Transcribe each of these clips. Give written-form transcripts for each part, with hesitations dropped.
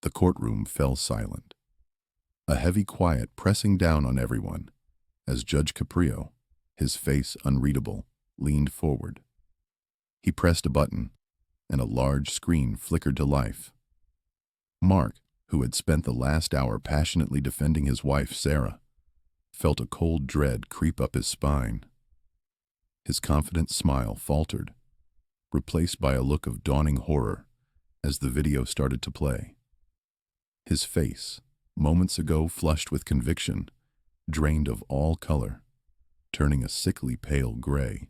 The courtroom fell silent, a heavy quiet pressing down on everyone as Judge Caprio, his face unreadable, leaned forward. He pressed a button, and a large screen flickered to life. Mark, who had spent the last hour passionately defending his wife, Sarah, felt a cold dread creep up his spine. His confident smile faltered, replaced by a look of dawning horror as the video started to play. His face, moments ago flushed with conviction, drained of all color, turning a sickly pale gray.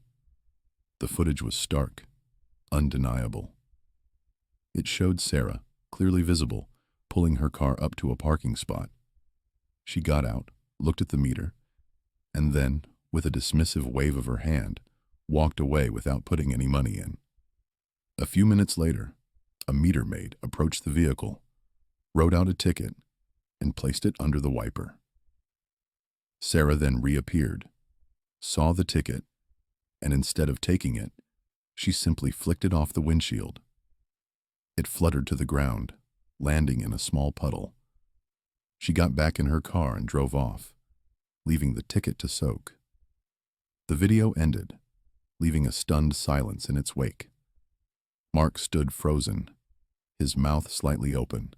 The footage was stark, undeniable. It showed Sarah, clearly visible, pulling her car up to a parking spot. She got out, looked at the meter, and then, with a dismissive wave of her hand, walked away without putting any money in. A few minutes later, a meter maid approached the vehicle, wrote out a ticket, and placed it under the wiper. Sarah then reappeared, saw the ticket, and instead of taking it, she simply flicked it off the windshield. It fluttered to the ground, landing in a small puddle. She got back in her car and drove off, leaving the ticket to soak. The video ended, leaving a stunned silence in its wake. Mark stood frozen, his mouth slightly open,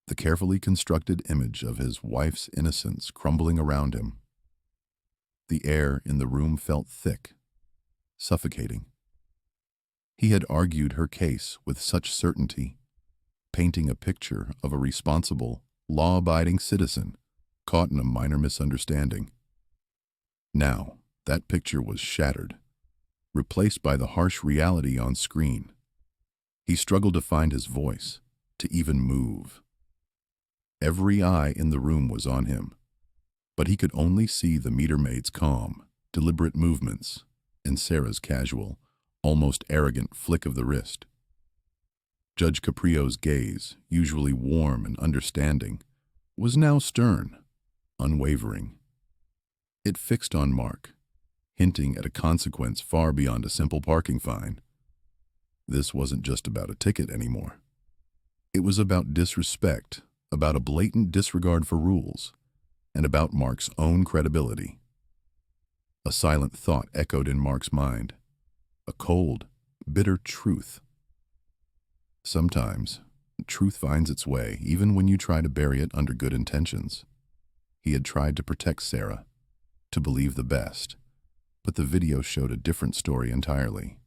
the carefully constructed image of his wife's innocence crumbling around him. The air in the room felt thick, suffocating. He had argued her case with such certainty, painting a picture of a responsible, law-abiding citizen caught in a minor misunderstanding. Now, that picture was shattered, replaced by the harsh reality on screen. He struggled to find his voice, to even move. Every eye in the room was on him, but he could only see the meter maid's calm, deliberate movements and Sarah's casual, almost arrogant flick of the wrist. Judge Caprio's gaze, usually warm and understanding, was now stern, unwavering. It fixed on Mark, hinting at a consequence far beyond a simple parking fine. This wasn't just about a ticket anymore. It was about disrespect, about a blatant disregard for rules, and about Mark's own credibility. A silent thought echoed in Mark's mind, a cold, bitter truth. Sometimes, truth finds its way even when you try to bury it under good intentions. He had tried to protect Sarah, to believe the best, but the video showed a different story entirely.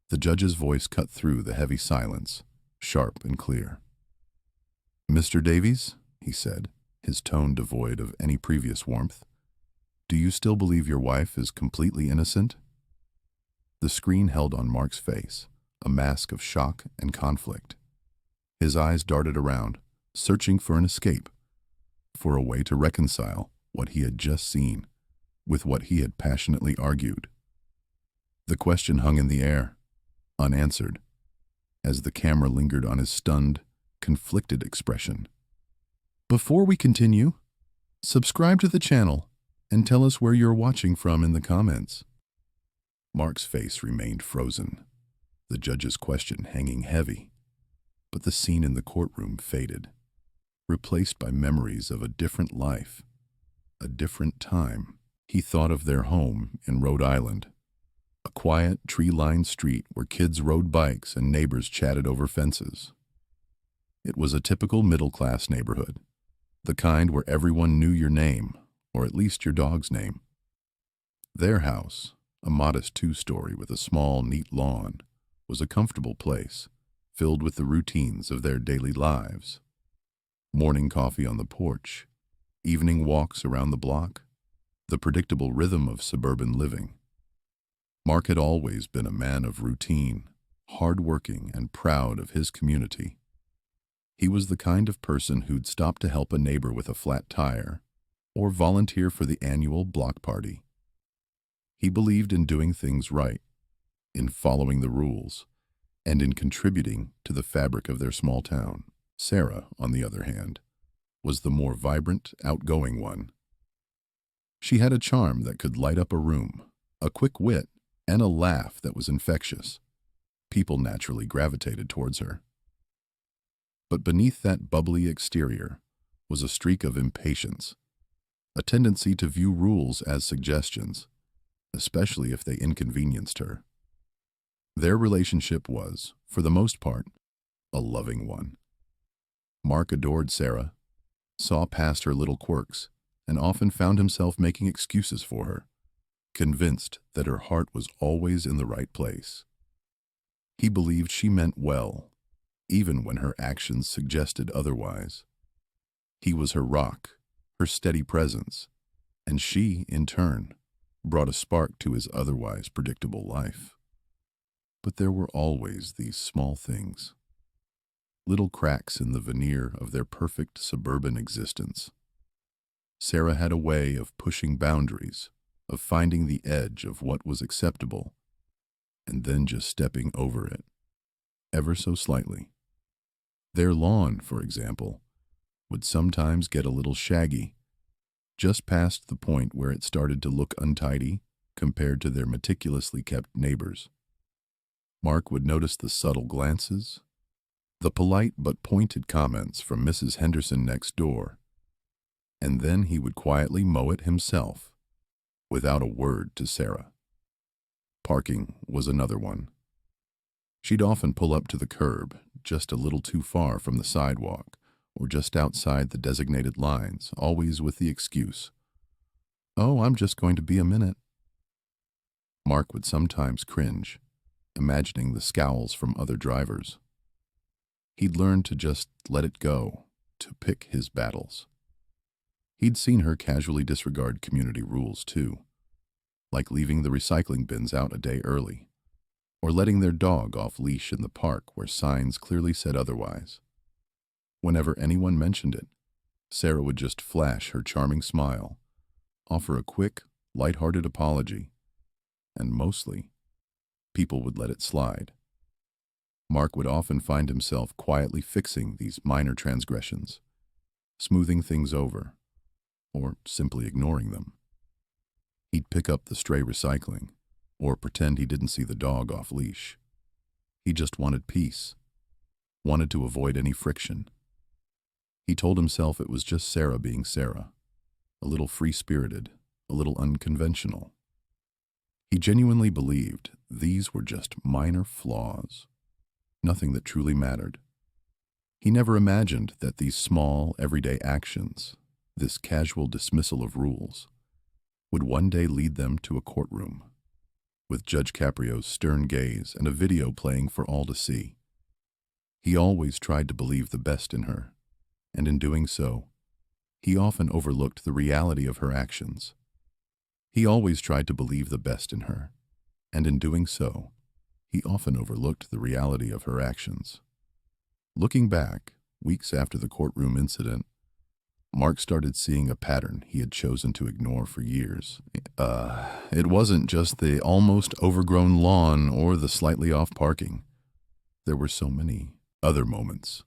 The judge's voice cut through the heavy silence, sharp and clear. "Mr. Davies," he said, his tone devoid of any previous warmth, "do you still believe your wife is completely innocent?" The screen held on Mark's face, a mask of shock and conflict. His eyes darted around, searching for an escape, for a way to reconcile what he had just seen with what he had passionately argued. The question hung in the air, unanswered, as the camera lingered on his stunned, conflicted expression. Before we continue, subscribe to the channel and tell us where you're watching from in the comments. Mark's face remained frozen, the judge's question hanging heavy, but the scene in the courtroom faded, replaced by memories of a different life, a different time. He thought of their home in Rhode Island, a quiet, tree-lined street where kids rode bikes and neighbors chatted over fences. It was a typical middle-class neighborhood, the kind where everyone knew your name, or at least your dog's name. Their house, a modest two-story with a small, neat lawn, was a comfortable place, filled with the routines of their daily lives. Morning coffee on the porch, evening walks around the block, the predictable rhythm of suburban living. Mark had always been a man of routine, hard-working and proud of his community. He was the kind of person who'd stop to help a neighbor with a flat tire or volunteer for the annual block party. He believed in doing things right, in following the rules, and in contributing to the fabric of their small town. Sarah, on the other hand, was the more vibrant, outgoing one. She had a charm that could light up a room, a quick wit, and a laugh that was infectious. People naturally gravitated towards her. But beneath that bubbly exterior was a streak of impatience, a tendency to view rules as suggestions, especially if they inconvenienced her. Their relationship was, for the most part, a loving one. Mark adored Sarah, saw past her little quirks, and often found himself making excuses for her, convinced that her heart was always in the right place. He believed she meant well, even when her actions suggested otherwise. He was her rock, her steady presence, and she, in turn, brought a spark to his otherwise predictable life. But there were always these small things, little cracks in the veneer of their perfect suburban existence. Sarah had a way of pushing boundaries, of finding the edge of what was acceptable, and then just stepping over it, ever so slightly. Their lawn, for example, would sometimes get a little shaggy, just past the point where it started to look untidy compared to their meticulously kept neighbors. Mark would notice the subtle glances, the polite but pointed comments from Mrs. Henderson next door, and then he would quietly mow it himself, without a word to Sarah. Parking was another one. She'd often pull up to the curb, just a little too far from the sidewalk, or just outside the designated lines, always with the excuse, "Oh, I'm just going to be a minute." Mark would sometimes cringe, imagining the scowls from other drivers. He'd learned to just let it go, to pick his battles. He'd seen her casually disregard community rules, too, like leaving the recycling bins out a day early, or letting their dog off leash in the park where signs clearly said otherwise. Whenever anyone mentioned it, Sarah would just flash her charming smile, offer a quick, light-hearted apology, and mostly, people would let it slide. Mark would often find himself quietly fixing these minor transgressions, smoothing things over, or simply ignoring them. He'd pick up the stray recycling, or pretend he didn't see the dog off leash. He just wanted peace, wanted to avoid any friction. He told himself it was just Sarah being Sarah, a little free-spirited, a little unconventional. He genuinely believed these were just minor flaws, nothing that truly mattered. He never imagined that these small, everyday actions, this casual dismissal of rules, would one day lead them to a courtroom, with Judge Caprio's stern gaze and a video playing for all to see. He always tried to believe the best in her, and in doing so, he often overlooked the reality of her actions. He always tried to believe the best in her, and in doing so, he often overlooked the reality of her actions. Looking back, weeks after the courtroom incident, Mark started seeing a pattern he had chosen to ignore for years. It wasn't just the almost overgrown lawn or the slightly off parking. There were so many other moments,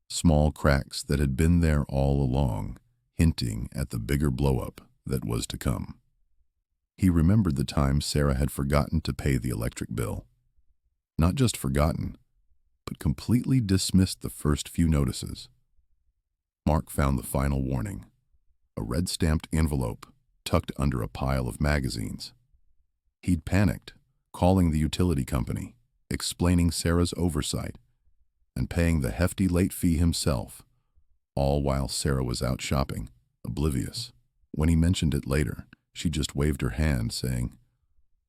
small cracks that had been there all along, hinting at the bigger blow-up that was to come. He remembered the time Sarah had forgotten to pay the electric bill. Not just forgotten, but completely dismissed the first few notices. Mark found the final warning, a red-stamped envelope tucked under a pile of magazines. He'd panicked, calling the utility company, explaining Sarah's oversight, and paying the hefty late fee himself, all while Sarah was out shopping, oblivious. When he mentioned it later, she just waved her hand, saying,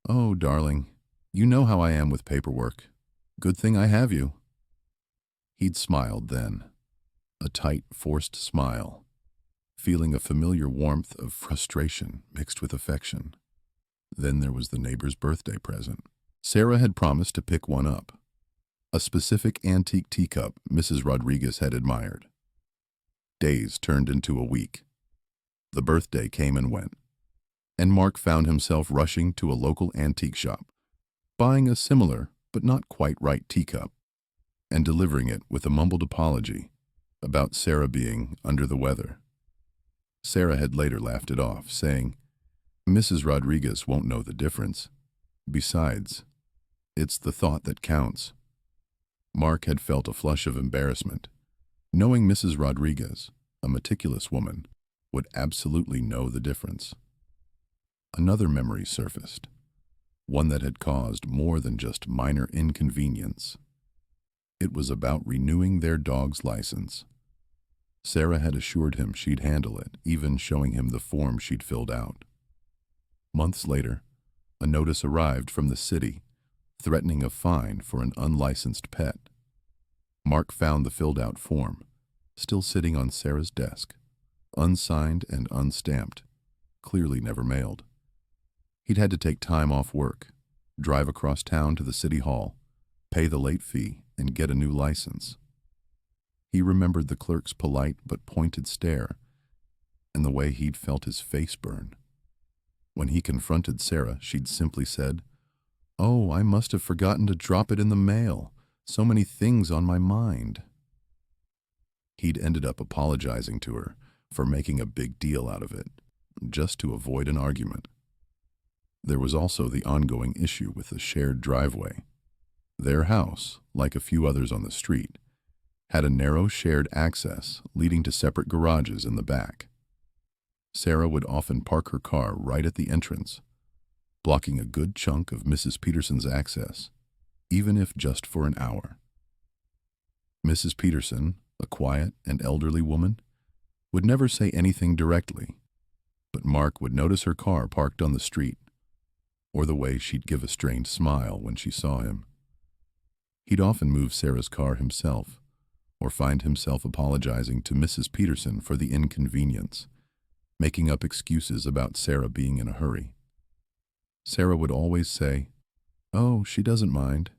"Oh, darling, you know how I am with paperwork. Good thing I have you." He'd smiled then, a tight, forced smile, feeling a familiar warmth of frustration mixed with affection. Then there was the neighbor's birthday present. Sarah had promised to pick one up, a specific antique teacup Mrs. Rodriguez had admired. Days turned into a week. The birthday came and went, and Mark found himself rushing to a local antique shop, buying a similar but not quite right teacup, and delivering it with a mumbled apology about Sarah being under the weather. Sarah had later laughed it off, saying, "Mrs. Rodriguez won't know the difference. Besides, it's the thought that counts." Mark had felt a flush of embarrassment, Knowing Mrs. Rodriguez, a meticulous woman, would absolutely know the difference. Another memory surfaced, one that had caused more than just minor inconvenience. It was about renewing their dog's license. Sarah had assured him she'd handle it, even showing him the form she'd filled out. Months later, a notice arrived from the city threatening a fine for an unlicensed pet. Mark found the filled-out form, still sitting on Sarah's desk, unsigned and unstamped, clearly never mailed. He'd had to take time off work, drive across town to the city hall, pay the late fee, and get a new license. He remembered the clerk's polite but pointed stare and the way he'd felt his face burn. When he confronted Sarah, she'd simply said, "Oh, I must have forgotten to drop it in the mail. So many things on my mind." He'd ended up apologizing to her for making a big deal out of it, just to avoid an argument. There was also the ongoing issue with the shared driveway. Their house, like a few others on the street, had a narrow shared access leading to separate garages in the back. Sarah would often park her car right at the entrance, blocking a good chunk of Mrs. Peterson's access, even if just for an hour. Mrs. Peterson, a quiet and elderly woman, would never say anything directly, but Mark would notice her car parked on the street, or the way she'd give a strained smile when she saw him. He'd often move Sarah's car himself, or find himself apologizing to Mrs. Peterson for the inconvenience, making up excuses about Sarah being in a hurry. Sarah would always say, "Oh, she doesn't mind.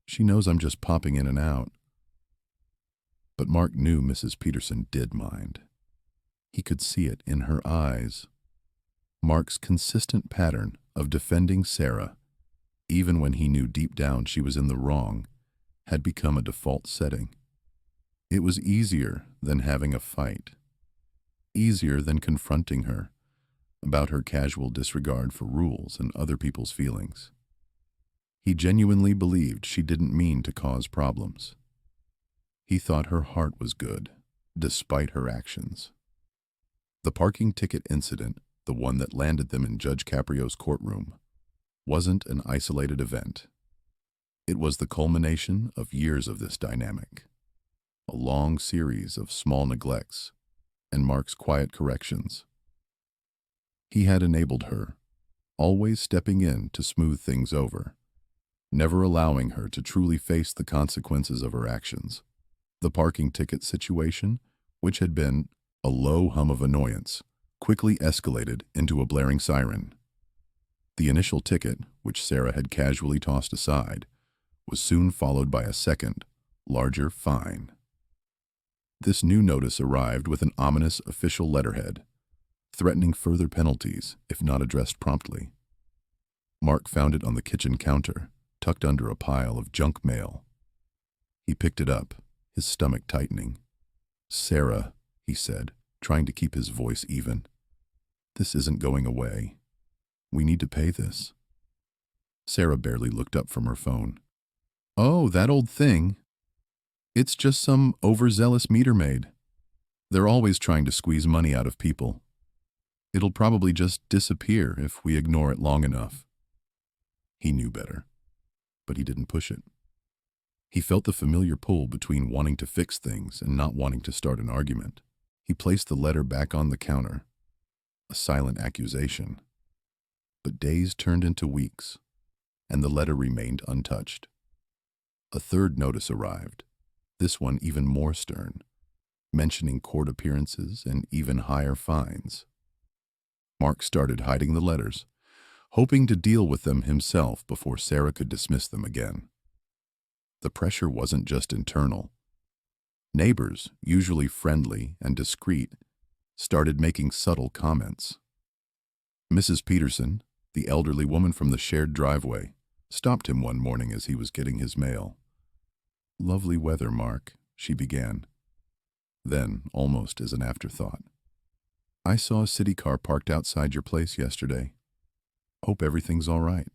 She knows I'm just popping in and out." But Mark knew Mrs. Peterson did mind. He could see it in her eyes. Mark's consistent pattern of defending Sarah, even when he knew deep down she was in the wrong, had become a default setting. It was easier than having a fight, easier than confronting her about her casual disregard for rules and other people's feelings. He genuinely believed she didn't mean to cause problems. He thought her heart was good, despite her actions. The parking ticket incident, the one that landed them in Judge Caprio's courtroom, wasn't an isolated event. It was the culmination of years of this dynamic, a long series of small neglects and Mark's quiet corrections. He had enabled her, always stepping in to smooth things over, never allowing her to truly face the consequences of her actions. The parking ticket situation, which had been a low hum of annoyance, quickly escalated into a blaring siren. The initial ticket, which Sarah had casually tossed aside, was soon followed by a second, larger fine. This new notice arrived with an ominous official letterhead, threatening further penalties if not addressed promptly. Mark found it on the kitchen counter, tucked under a pile of junk mail. He picked it up, his stomach tightening. "Sarah," he said, trying to keep his voice even, "this isn't going away. We need to pay this." Sarah barely looked up from her phone. "Oh, that old thing. It's just some overzealous meter maid. They're always trying to squeeze money out of people. It'll probably just disappear if we ignore it long enough." He knew better, but he didn't push it. He felt the familiar pull between wanting to fix things and not wanting to start an argument. He placed the letter back on the counter, a silent accusation. But days turned into weeks, and the letter remained untouched. A third notice arrived, this one even more stern, mentioning court appearances and even higher fines. Mark started hiding the letters, hoping to deal with them himself before Sarah could dismiss them again. The pressure wasn't just internal. Neighbors, usually friendly and discreet, started making subtle comments. Mrs. Peterson, the elderly woman from the shared driveway, stopped him one morning as he was getting his mail. "Lovely weather, Mark," she began. Then, almost as an afterthought, "I saw a city car parked outside your place yesterday. Hope everything's all right."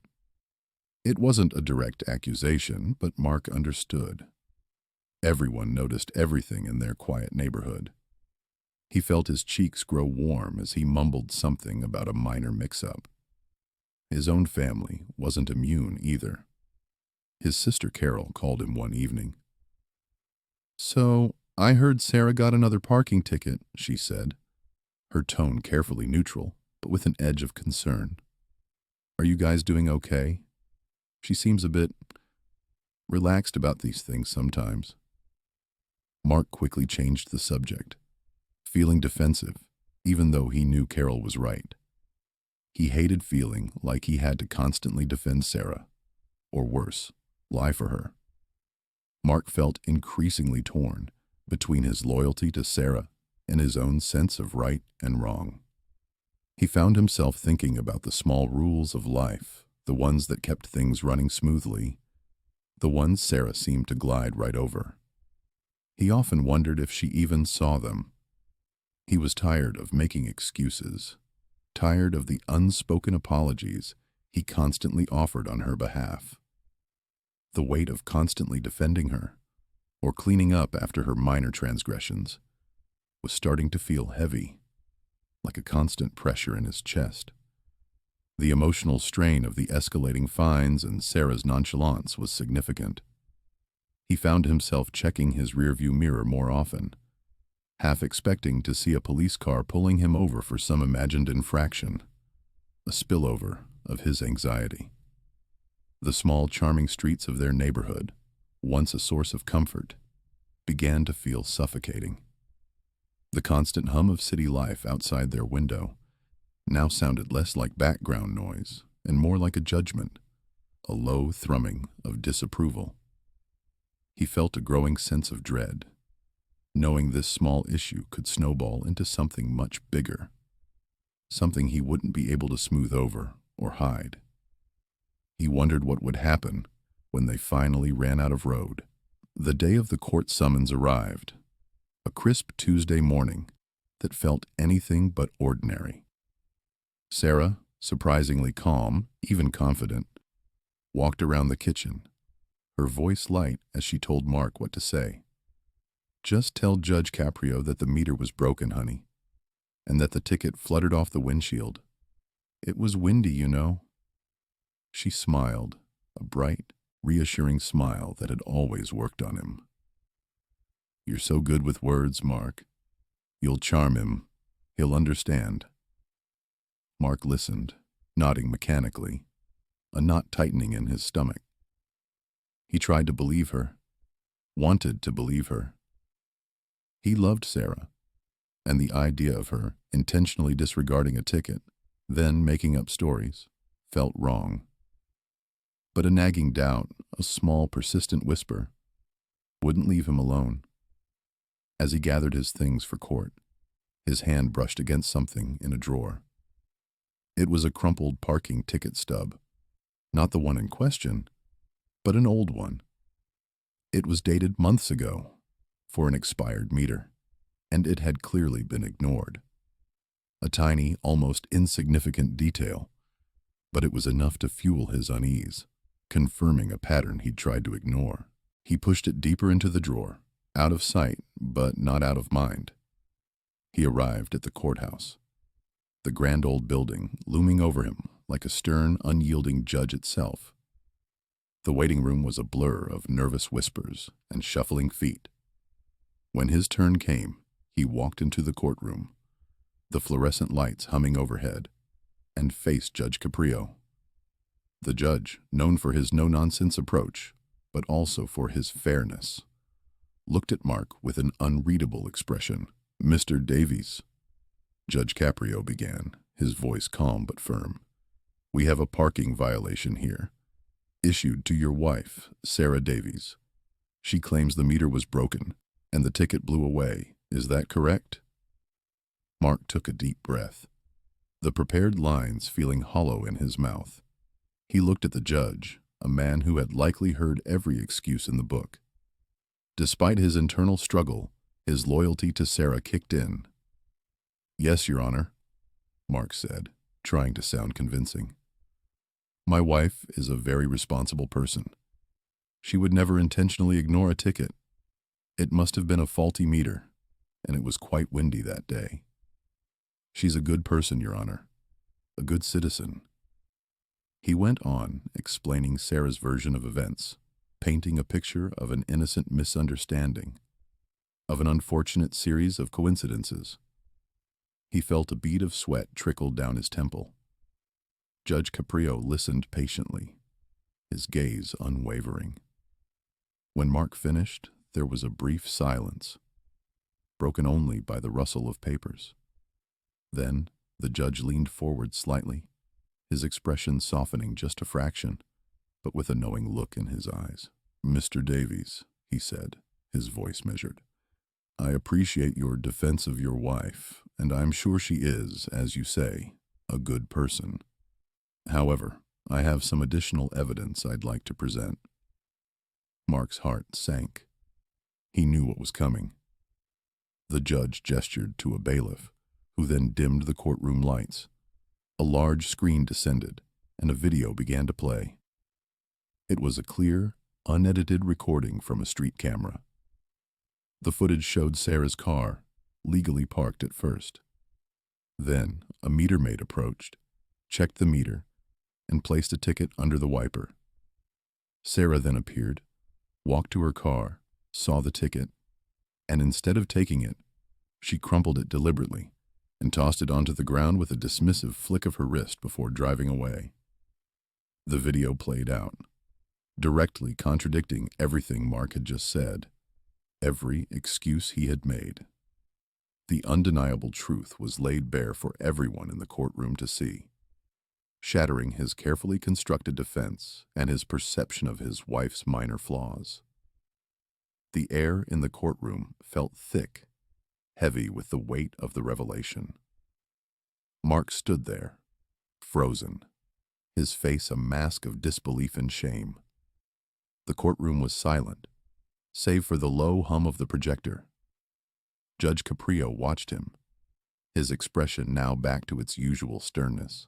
It wasn't a direct accusation, but Mark understood. Everyone noticed everything in their quiet neighborhood. He felt his cheeks grow warm as he mumbled something about a minor mix-up. His own family wasn't immune either. His sister Carol called him one evening. "So, I heard Sarah got another parking ticket," she said, her tone carefully neutral, but with an edge of concern. "Are you guys doing okay? She seems a bit relaxed about these things sometimes." Mark quickly changed the subject, feeling defensive, even though he knew Carol was right. He hated feeling like he had to constantly defend Sarah, or worse, lie for her. Mark felt increasingly torn between his loyalty to Sarah and his own sense of right and wrong. He found himself thinking about the small rules of life, the ones that kept things running smoothly, the ones Sarah seemed to glide right over. He often wondered if she even saw them. He was tired of making excuses, tired of the unspoken apologies he constantly offered on her behalf. The weight of constantly defending her, or cleaning up after her minor transgressions, was starting to feel heavy, like a constant pressure in his chest. The emotional strain of the escalating fines and Sarah's nonchalance was significant. He found himself checking his rearview mirror more often, half expecting to see a police car pulling him over for some imagined infraction, a spillover of his anxiety. The small, charming streets of their neighborhood, once a source of comfort, began to feel suffocating. The constant hum of city life outside their window now sounded less like background noise and more like a judgment, a low thrumming of disapproval. He felt a growing sense of dread, knowing this small issue could snowball into something much bigger, something he wouldn't be able to smooth over or hide. He wondered what would happen when they finally ran out of road. The day of the court summons arrived, a crisp Tuesday morning that felt anything but ordinary. Sarah, surprisingly calm, even confident, walked around the kitchen, her voice light as she told Mark what to say. "Just tell Judge Caprio that the meter was broken, honey, and that the ticket fluttered off the windshield. It was windy, you know." She smiled, a bright, reassuring smile that had always worked on him. "You're so good with words, Mark. You'll charm him. He'll understand." Mark listened, nodding mechanically, a knot tightening in his stomach. He tried to believe her, wanted to believe her. He loved Sarah, and the idea of her intentionally disregarding a ticket, then making up stories, felt wrong. But a nagging doubt, a small, persistent whisper, wouldn't leave him alone. As he gathered his things for court, his hand brushed against something in a drawer. It was a crumpled parking ticket stub, not the one in question, but an old one. It was dated months ago, for an expired meter, and it had clearly been ignored. A tiny, almost insignificant detail, but it was enough to fuel his unease, confirming a pattern he'd tried to ignore. He pushed it deeper into the drawer, out of sight, but not out of mind. He arrived at the courthouse, the grand old building looming over him like a stern, unyielding judge itself. The waiting room was a blur of nervous whispers and shuffling feet. When his turn came, he walked into the courtroom, the fluorescent lights humming overhead, and faced Judge Caprio. The judge, known for his no-nonsense approach, but also for his fairness, looked at Mark with an unreadable expression. "Mr. Davies," Judge Caprio began, his voice calm but firm, "we have a parking violation here, issued to your wife, Sarah Davies. She claims the meter was broken, and the ticket blew away. Is that correct?" Mark took a deep breath, the prepared lines feeling hollow in his mouth. He looked at the judge, a man who had likely heard every excuse in the book. Despite his internal struggle, his loyalty to Sarah kicked in. "Yes, Your Honor," Mark said, trying to sound convincing. "My wife is a very responsible person. She would never intentionally ignore a ticket. It must have been a faulty meter, and it was quite windy that day. She's a good person, Your Honor. A good citizen. He went on, explaining Sarah's version of events, painting a picture of an innocent misunderstanding, of an unfortunate series of coincidences. He felt a bead of sweat trickle down his temple. Judge Caprio listened patiently, his gaze unwavering. When Mark finished, there was a brief silence, broken only by the rustle of papers. Then the judge leaned forward slightly, his expression softening just a fraction, but with a knowing look in his eyes. "Mr. Davies," he said, his voice measured, "I appreciate your defense of your wife, and I'm sure she is, as you say, a good person. However, I have some additional evidence I'd like to present." Mark's heart sank. He knew what was coming. The judge gestured to a bailiff, who then dimmed the courtroom lights. A large screen descended, and a video began to play. It was a clear, unedited recording from a street camera. The footage showed Sarah's car, legally parked at first. Then, a meter maid approached, checked the meter, and placed a ticket under the wiper. Sarah then appeared, walked to her car, saw the ticket, and instead of taking it, she crumpled it deliberately and tossed it onto the ground with a dismissive flick of her wrist before driving away. The video played out, directly contradicting everything Mark had just said, every excuse he had made. The undeniable truth was laid bare for everyone in the courtroom to see, shattering his carefully constructed defense and his perception of his wife's minor flaws. The air in the courtroom felt thick, heavy with the weight of the revelation. Mark stood there, frozen, his face a mask of disbelief and shame. The courtroom was silent, save for the low hum of the projector. Judge Caprio watched him, his expression now back to its usual sternness.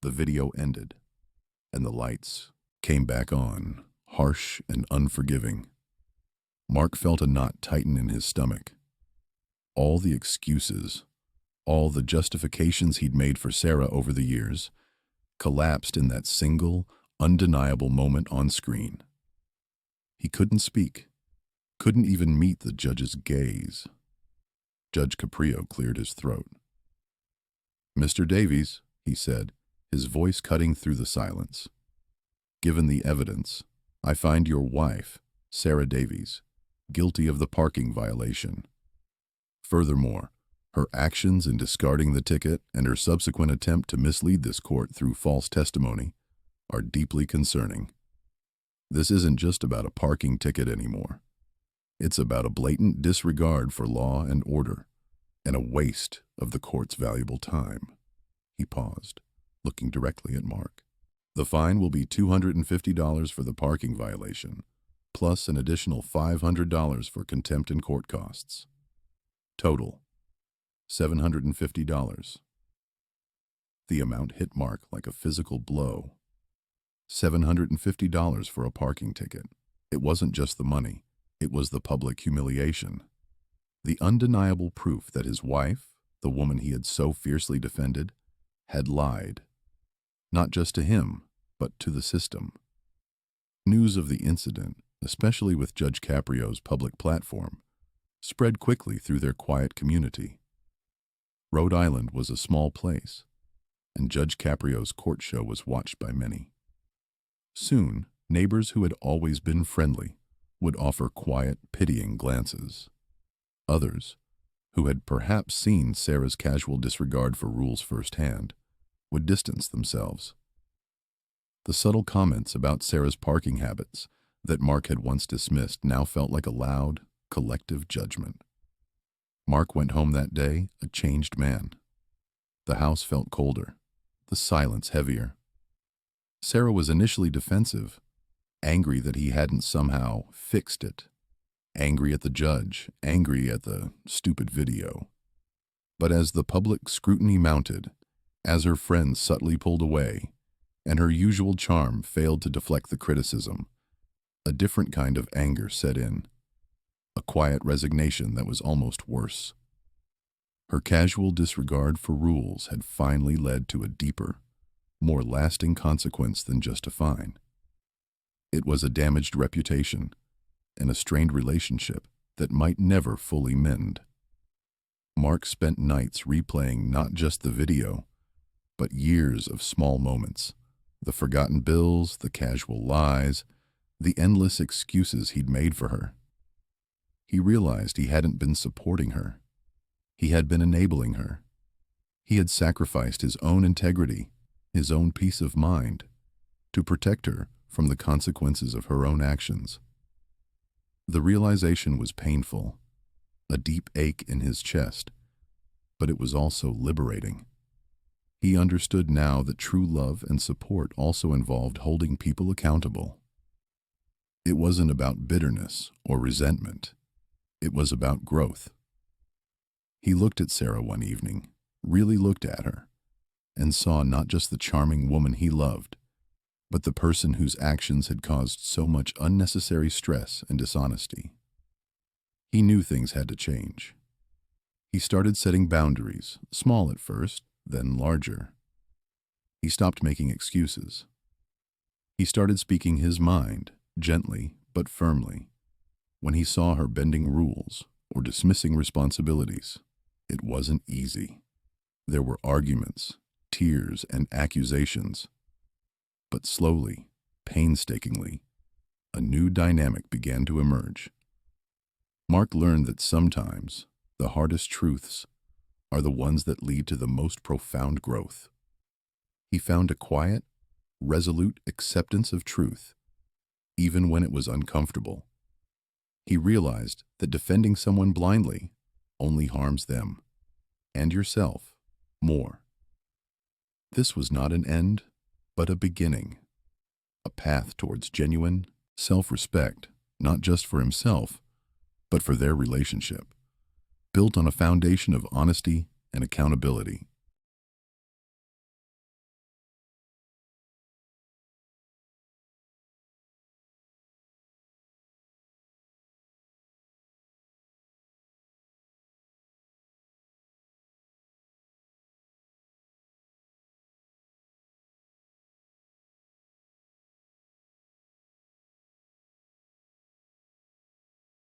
The video ended, and the lights came back on, harsh and unforgiving. Mark felt a knot tighten in his stomach. All the excuses, all the justifications he'd made for Sarah over the years, collapsed in that single, undeniable moment on screen. He couldn't speak, couldn't even meet the judge's gaze. Judge Caprio cleared his throat. "Mr. Davies," he said, his voice cutting through the silence, "given the evidence, I find your wife, Sarah Davies, guilty of the parking violation. Furthermore, her actions in discarding the ticket and her subsequent attempt to mislead this court through false testimony are deeply concerning. This isn't just about a parking ticket anymore. It's about a blatant disregard for law and order, and a waste of the court's valuable time." He paused, looking directly at Mark. "The fine will be $250 for the parking violation, plus an additional $500 for contempt and court costs. Total, $750. The amount hit Mark like a physical blow. $750 for a parking ticket. It wasn't just the money, it was the public humiliation. The undeniable proof that his wife, the woman he had so fiercely defended, had lied. Not just to him, but to the system. News of the incident, especially with Judge Caprio's public platform, spread quickly through their quiet community. Rhode Island was a small place, and Judge Caprio's court show was watched by many. Soon, neighbors who had always been friendly would offer quiet, pitying glances. Others, who had perhaps seen Sarah's casual disregard for rules firsthand, would distance themselves. The subtle comments about Sarah's parking habits that Mark had once dismissed now felt like a loud, collective judgment. Mark went home that day a changed man. The house felt colder, the silence heavier. Sarah was initially defensive, angry that he hadn't somehow fixed it, angry at the judge, angry at the stupid video. But as the public scrutiny mounted, as her friends subtly pulled away, and her usual charm failed to deflect the criticism, a different kind of anger set in. a quiet resignation that was almost worse. Her casual disregard for rules had finally led to a deeper, more lasting consequence than just a fine. It was a damaged reputation and a strained relationship that might never fully mend. Mark spent nights replaying not just the video, but years of small moments, the forgotten bills, the casual lies, the endless excuses he'd made for her. He realized he hadn't been supporting her. He had been enabling her. He had sacrificed his own integrity, his own peace of mind, to protect her from the consequences of her own actions. The realization was painful, a deep ache in his chest, but it was also liberating. He understood now that true love and support also involved holding people accountable. It wasn't about bitterness or resentment. It was about growth. He looked at Sarah one evening, really looked at her, and saw not just the charming woman he loved, but the person whose actions had caused so much unnecessary stress and dishonesty. He knew things had to change. He started setting boundaries, small at first, then larger. He stopped making excuses. He started speaking his mind, gently but firmly. When he saw her bending rules or dismissing responsibilities, it wasn't easy. There were arguments, tears, and accusations. But slowly, painstakingly, a new dynamic began to emerge. Mark learned that sometimes the hardest truths are the ones that lead to the most profound growth. He found a quiet, resolute acceptance of truth, even when it was uncomfortable. He realized that defending someone blindly only harms them, and yourself, more. This was not an end, but a beginning, a path towards genuine self-respect, not just for himself, but for their relationship, built on a foundation of honesty and accountability.